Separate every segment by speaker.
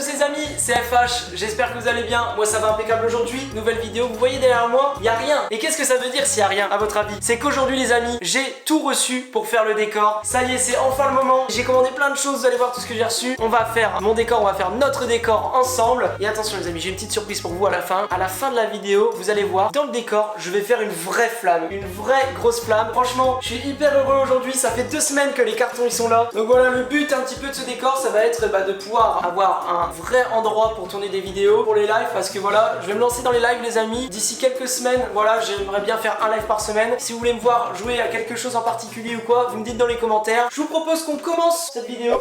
Speaker 1: tous les amis, c'est FH, j'espère que vous allez bien, moi ça va impeccable aujourd'hui, nouvelle vidéo, vous voyez derrière moi, il n'y a rien. Et qu'est-ce que ça veut dire s'il n'y a rien à votre avis? C'est qu'aujourd'hui les amis, j'ai tout reçu pour faire le décor, ça y est c'est enfin le moment, j'ai commandé plein de choses, vous allez voir tout ce que j'ai reçu, on va faire mon décor, on va faire notre décor ensemble. Et attention les amis, j'ai une petite surprise pour vous à la fin de la vidéo, vous allez voir, dans le décor, je vais faire une vraie flamme, une vraie grosse flamme. Franchement, je suis hyper heureux aujourd'hui, ça fait 2 semaines que les cartons ils sont là. Donc voilà, le but un petit peu de ce décor, ça va être de pouvoir avoir un vrai endroit pour tourner des vidéos pour les lives, parce que voilà, je vais me lancer dans les lives les amis d'ici quelques semaines. Voilà, j'aimerais bien faire un live par semaine. Si vous voulez me voir jouer à quelque chose en particulier ou quoi, vous me dites dans les commentaires. Je vous propose qu'on commence cette vidéo.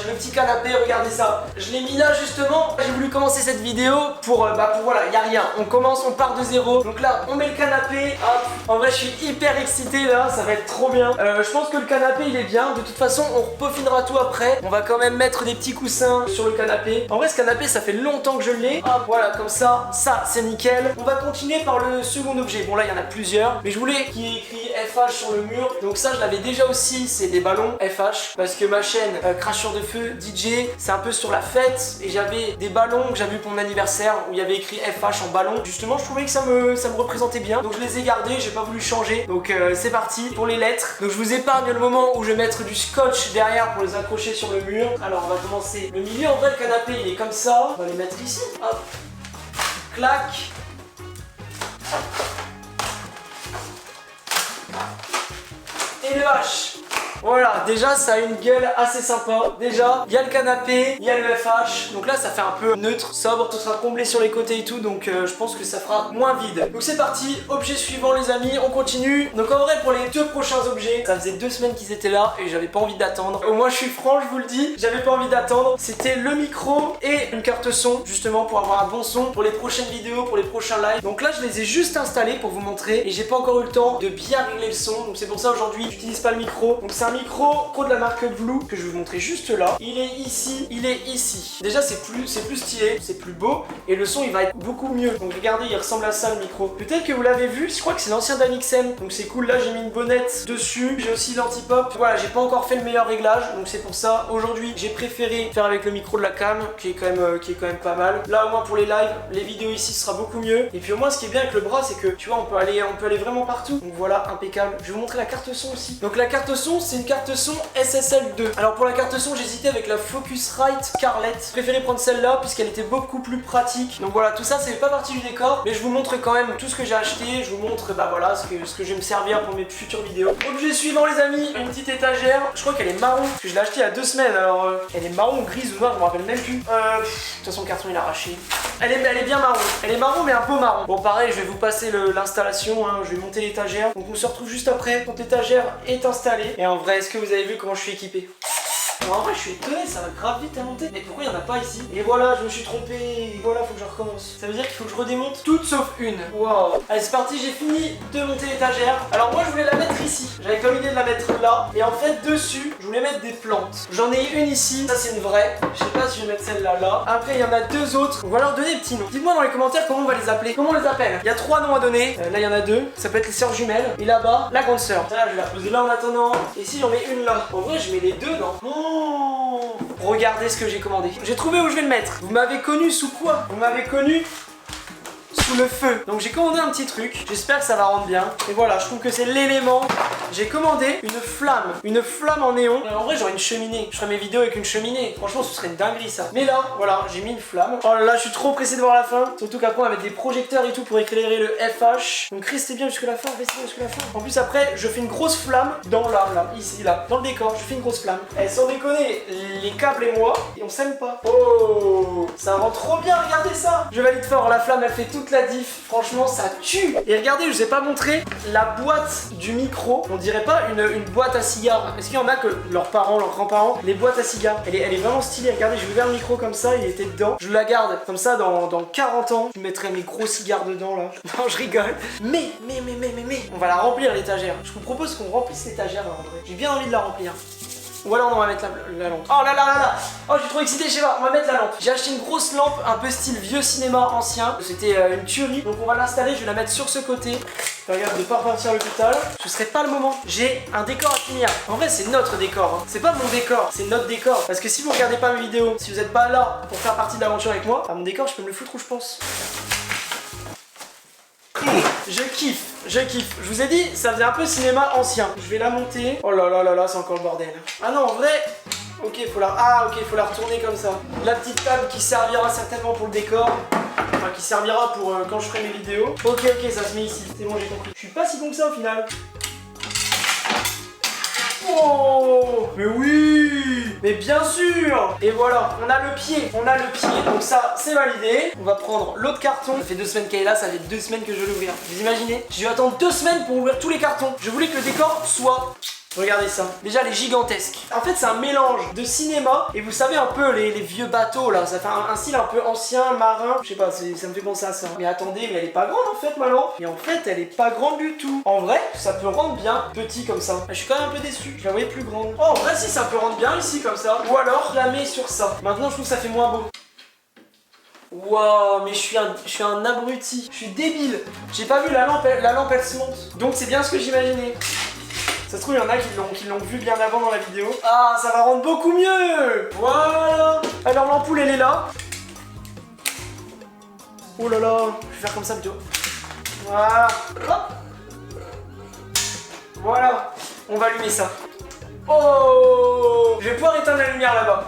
Speaker 1: J'ai le petit canapé, regardez ça. Je l'ai mis là justement. J'ai voulu commencer cette vidéo pour voilà, il y a rien. On commence, on part de zéro. Donc là, on met le canapé. Hop. En vrai, je suis hyper excité là, ça va être trop bien. Je pense que le canapé, il est bien. De toute façon, on peaufinera tout après. On va quand même mettre des petits coussins sur le canapé. En vrai, ce canapé, ça fait longtemps que je l'ai. Hop, voilà, comme ça, c'est nickel. On va continuer par le second objet. Bon là, il y en a plusieurs, mais je voulais qu'il y ait écrit FH sur le mur. Donc ça, je l'avais déjà aussi. C'est des ballons FH, parce que ma chaîne Cracheur de Feu DJ, c'est un peu sur la fête, et j'avais des ballons que j'avais eu pour mon anniversaire où il y avait écrit FH en ballon. Justement, je trouvais que ça me représentait bien, donc je les ai gardés, j'ai pas voulu changer. Donc c'est parti pour les lettres. Donc je vous épargne le moment où je vais mettre du scotch derrière pour les accrocher sur le mur. Alors on va commencer le milieu. En vrai, le canapé il est comme ça. On va les mettre ici. Hop, clac. Et le H. Voilà, déjà ça a une gueule assez sympa. Déjà, il y a le canapé, il y a le FH. Donc là, ça fait un peu neutre, sobre. Ce sera comblé sur les côtés et tout. Donc je pense que ça fera moins vide. Donc c'est parti, objet suivant les amis, on continue. Donc en vrai, pour les 2 prochains objets, ça faisait 2 semaines qu'ils étaient là et j'avais pas envie d'attendre. Au moins, je suis franc, je vous le dis, j'avais pas envie d'attendre. C'était le micro et une carte son, justement pour avoir un bon son pour les prochaines vidéos, pour les prochains lives. Donc là, je les ai juste installés pour vous montrer et j'ai pas encore eu le temps de bien régler le son. Donc c'est pour ça aujourd'hui, j'utilise pas le micro. Donc c'est un micro de la marque Blue que je vais vous montrer juste là. Il est ici, il est ici. Déjà c'est plus stylé, c'est plus beau et le son il va être beaucoup mieux. Donc regardez, il ressemble à ça le micro. Peut-être que vous l'avez vu, je crois que c'est l'ancien d'Anixem. Donc c'est cool, là j'ai mis une bonnette dessus. J'ai aussi l'anti-pop. Voilà, j'ai pas encore fait le meilleur réglage. Donc c'est pour ça, aujourd'hui j'ai préféré faire avec le micro de la cam qui est quand même pas mal. Là au moins pour les lives, les vidéos ici ce sera beaucoup mieux. Et puis au moins ce qui est bien avec le bras c'est que tu vois on peut aller vraiment partout. Donc voilà, impeccable. Je vais vous montrer la carte son aussi. Donc la carte son c'est une carte son SSL2. Alors pour la carte son j'hésitais avec la Focusrite Scarlett. Je préférais prendre celle-là puisqu'elle était beaucoup plus pratique. Donc voilà, tout ça c'est pas partie du décor, mais je vous montre quand même tout ce que j'ai acheté. Je vous montre voilà ce que je vais me servir pour mes futures vidéos. Objet suivant les amis, une petite étagère. Je crois qu'elle est marron parce que je l'ai acheté il y a 2 semaines. Alors elle est marron, grise ou noire, je me rappelle même plus. De toute façon le carton il a arraché. Elle est bien marron. Elle est marron mais un peu marron. Bon pareil, je vais vous passer l'installation. Je vais monter l'étagère. Donc on se retrouve juste après quand l'étagère est installée. Et en vrai, est-ce que vous avez vu comment je suis équipé? Non, en vrai, je suis étonné, ça va grave vite à monter. Mais pourquoi il n'y en a pas ici? Et voilà, je me suis trompé. Et voilà, faut que je recommence. Ça veut dire qu'il faut que je redémonte toutes sauf une. Waouh. Allez, c'est parti, j'ai fini de monter l'étagère. Alors, moi, je voulais la mettre ici. J'avais comme idée de la mettre là. Et en fait, dessus, je voulais mettre des plantes. J'en ai une ici. Ça, c'est une vraie. Je sais pas si je vais mettre celle-là là. Après, il y en a 2 autres. On va leur donner des petits noms. Dites-moi dans les commentaires comment on va les appeler. Comment on les appelle? Il y a 3 noms à donner. Là, il y en a 2. Ça peut être les sœurs jumelles. Et là-bas, la grande sœur. Là, je vais la poser là en attendant. Et si j'en mets une là? En vrai, je mets les 2, non? Oh, regardez ce que j'ai commandé. J'ai trouvé où je vais le mettre. Vous m'avez connu sous quoi? Vous m'avez connu sous le feu. Donc j'ai commandé un petit truc. J'espère que ça va rendre bien. Et voilà, je trouve que c'est l'élément. J'ai commandé une flamme. Une flamme en néon. En vrai, j'aurais une cheminée. Je ferais mes vidéos avec une cheminée. Franchement, ce serait une dinguerie ça. Mais là, voilà, j'ai mis une flamme. Oh là là, je suis trop pressé de voir la fin. Surtout qu'après, on va mettre des projecteurs et tout pour éclairer le FH. Donc restez bien jusqu'à la fin. Restez bien jusqu'à la fin. En plus, après, je fais une grosse flamme dans là, ici, là. Dans le décor, je fais une grosse flamme. Et sans déconner, les câbles et moi, et on s'aime pas. Oh, ça rend trop bien. Regardez ça. Je valide fort. La flamme, elle fait toute la diff. Franchement, ça tue. Et regardez, je vous ai pas montré la boîte du micro. On dirait pas une boîte à cigares. Est-ce qu'il y en a que leurs parents, leurs grands-parents, les boîtes à cigares? Elle est vraiment stylée. Regardez, j'ai ouvert le micro comme ça, il était dedans. Je la garde comme ça dans 40 ans. Je mettrai mes gros cigares dedans là. Non, je rigole. Mais, on va la remplir l'étagère. Je vous propose qu'on remplisse l'étagère en vrai. J'ai bien envie de la remplir. Ou alors on va mettre la lampe. Oh là là là là. Oh, je suis trop excité, je sais pas, on va mettre la lampe. J'ai acheté une grosse lampe un peu style vieux cinéma ancien. C'était une tuerie. Donc on va l'installer, je vais la mettre sur ce côté. Regarde, de pas repartir à l'hôpital. Ce serait pas le moment. J'ai un décor à finir. En vrai, c'est notre décor. Hein. C'est pas mon décor, c'est notre décor. Parce que si vous regardez pas mes vidéos, si vous êtes pas là pour faire partie de l'aventure avec moi, mon décor, je peux me le foutre où je pense. Je kiffe, je kiffe. Je vous ai dit, ça faisait un peu cinéma ancien. Je vais la monter. Oh là là là là, c'est encore le bordel. Ah non, en vrai. Ok, faut la retourner comme ça. La petite table qui servira certainement pour le décor. Enfin, qui servira pour quand je ferai mes vidéos. Ok, ça se met ici. C'est bon, j'ai compris. Je suis pas si bon que ça au final. Oh, mais oui, mais bien sûr. Et voilà, on a le pied, donc ça c'est validé. On va prendre l'autre carton. Ça fait 2 semaines qu'elle est là, ça fait 2 semaines que je vais l'ouvrir. Vous imaginez? J'ai dû attendre 2 semaines pour ouvrir tous les cartons. Je voulais que le décor soit... Regardez ça, déjà elle est gigantesque. En fait c'est un mélange de cinéma et vous savez un peu les vieux bateaux là. Ça fait un style un peu ancien, marin. Je sais pas, ça me fait penser à ça. Mais attendez, mais elle est pas grande en fait ma lampe. Et en fait elle est pas grande du tout. En vrai ça peut rendre bien petit comme ça. Je suis quand même un peu déçu, je la voyais plus grande. Oh en vrai si, ça peut rendre bien ici comme ça. Ou alors je la mets sur ça. Maintenant je trouve que ça fait moins beau. Waouh, mais je suis un abruti. Je suis débile. J'ai pas vu la lampe elle se monte. Donc c'est bien ce que j'imaginais. Ça se trouve, il y en a qui l'ont vu bien avant dans la vidéo. Ah, ça va rendre beaucoup mieux. Voilà. Alors l'ampoule, elle est là. Oh là là, je vais faire comme ça plutôt. Voilà. Hop. Voilà. On va allumer ça. Oh, je vais pouvoir éteindre la lumière là-bas.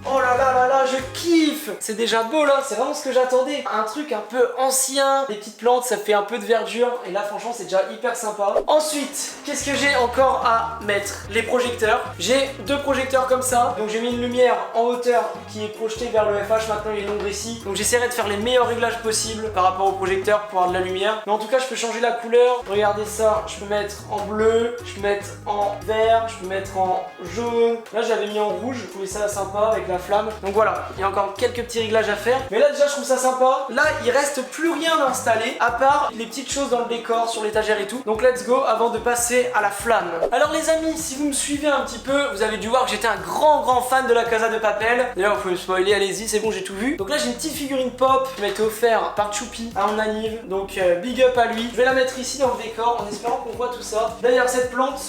Speaker 1: Oh là là là là, je kiffe. C'est déjà beau là, c'est vraiment ce que j'attendais. Un truc un peu ancien. Les petites plantes, ça fait un peu de verdure. Et là franchement c'est déjà hyper sympa. Ensuite, qu'est-ce que j'ai encore à mettre? Les projecteurs. J'ai 2 projecteurs comme ça. Donc j'ai mis une lumière en hauteur qui est projetée vers le FH. Maintenant il est l'ombre ici. Donc j'essaierai de faire les meilleurs réglages possibles par rapport au projecteur pour avoir de la lumière. Mais en tout cas je peux changer la couleur. Regardez ça, je peux mettre en bleu, je peux mettre en vert, je peux mettre en jaune. Là j'avais mis en rouge, je trouvais ça sympa avec la flamme. Donc voilà, il y a encore quelques petits réglages à faire. Mais là déjà je trouve ça sympa. Là il reste plus rien à installer à part les petites choses dans le décor, sur l'étagère et tout. Donc let's go avant de passer à la flamme. Alors les amis, si vous me suivez un petit peu, vous avez dû voir que j'étais un grand fan de la Casa de Papel. D'ailleurs vous pouvez me spoiler, allez-y, c'est bon, j'ai tout vu. Donc là j'ai une petite figurine pop qui m'a été offerte par Choupi à mon anniv. Donc big up à lui. Je vais la mettre ici dans le décor en espérant qu'on voit tout ça. D'ailleurs cette plante,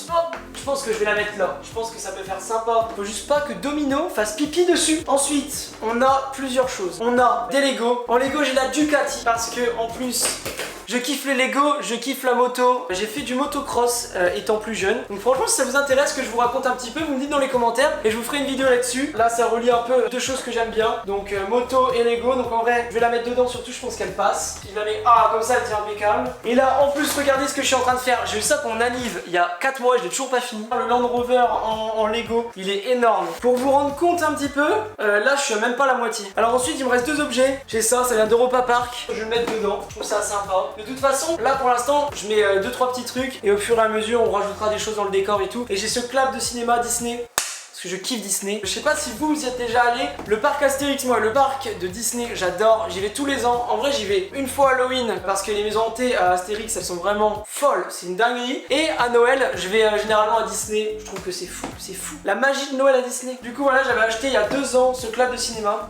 Speaker 1: je pense que je vais la mettre là. Je pense que ça peut faire sympa. Faut juste pas que Domino fasse pipi dessus. Ensuite, on a plusieurs choses. On a des Lego. En Lego, j'ai la Ducati parce que en plus, je kiffe les Lego, je kiffe la moto. J'ai fait du motocross étant plus jeune. Donc franchement, si ça vous intéresse que je vous raconte un petit peu, vous me dites dans les commentaires et je vous ferai une vidéo là-dessus. Là, ça relie un peu 2 choses que j'aime bien. Donc moto et Lego. Donc en vrai, je vais la mettre dedans. Surtout, je pense qu'elle passe. Si je la mets comme ça, elle tient impeccable. Et là, en plus, regardez ce que je suis en train de faire. J'ai eu ça pour mon anniv il y a 4 mois. Je l'ai toujours pas fini. Le Land Rover en Lego, il est énorme. Pour vous rendre compte un petit peu, là, je suis même pas à la moitié. Alors ensuite, il me reste 2 objets. J'ai ça vient d'Europa Park. Je vais le mettre dedans. Je trouve ça sympa. De toute façon, là pour l'instant, je mets 2-3 petits trucs et au fur et à mesure, on rajoutera des choses dans le décor et tout. Et j'ai ce clap de cinéma Disney. Parce que je kiffe Disney. Je sais pas si vous y êtes déjà allé. Le parc Astérix, moi, le parc de Disney, j'adore. J'y vais tous les ans. En vrai, j'y vais une fois Halloween parce que les maisons hantées à Astérix, elles sont vraiment folles. C'est une dinguerie. Et à Noël, je vais généralement à Disney. Je trouve que c'est fou, c'est fou. La magie de Noël à Disney. Du coup, voilà, j'avais acheté il y a 2 ans ce clap de cinéma.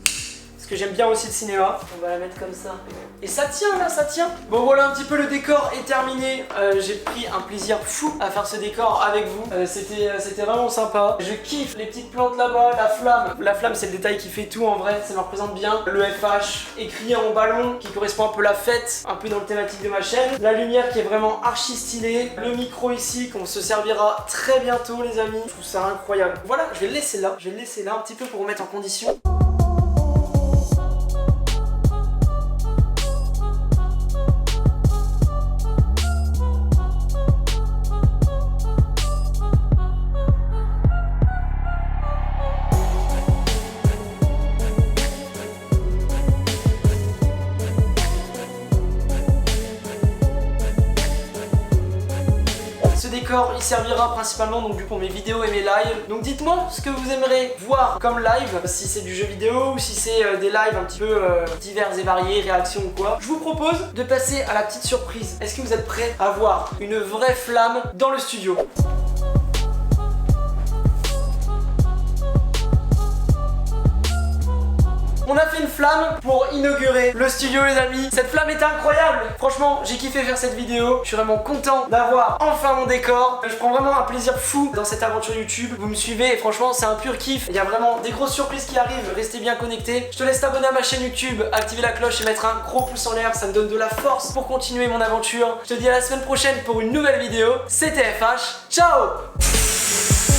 Speaker 1: Que j'aime bien aussi le cinéma. On va la mettre comme ça. Et ça tient là, ça tient. Bon voilà, un petit peu le décor est terminé. J'ai pris un plaisir fou à faire ce décor avec vous. C'était vraiment sympa. Je kiffe les petites plantes là-bas, la flamme. La flamme c'est le détail qui fait tout en vrai, ça me représente bien. Le FH écrit en ballon qui correspond un peu à la fête, un peu dans le thématique de ma chaîne. La lumière qui est vraiment archi stylée. Le micro ici qu'on se servira très bientôt les amis. Je trouve ça incroyable. Voilà, je vais le laisser là. Je vais le laisser là un petit peu pour vous mettre en condition. Il servira principalement donc pour mes vidéos et mes lives. Donc dites-moi ce que vous aimeriez voir comme live, si c'est du jeu vidéo ou si c'est des lives un petit peu divers et variés, réactions ou quoi. Je vous propose de passer à la petite surprise. Est-ce que vous êtes prêts à voir une vraie flamme dans le studio ? On a fait une flamme pour inaugurer le studio les amis. Cette flamme est incroyable. Franchement j'ai kiffé faire cette vidéo. Je suis vraiment content d'avoir enfin mon décor. Je prends vraiment un plaisir fou dans cette aventure YouTube. Vous me suivez et franchement c'est un pur kiff. Il y a vraiment des grosses surprises qui arrivent. Restez bien connectés. Je te laisse t'abonner à ma chaîne YouTube, activer la cloche et mettre un gros pouce en l'air. Ça me donne de la force pour continuer mon aventure. Je te dis à la semaine prochaine pour une nouvelle vidéo. C'était FH. Ciao.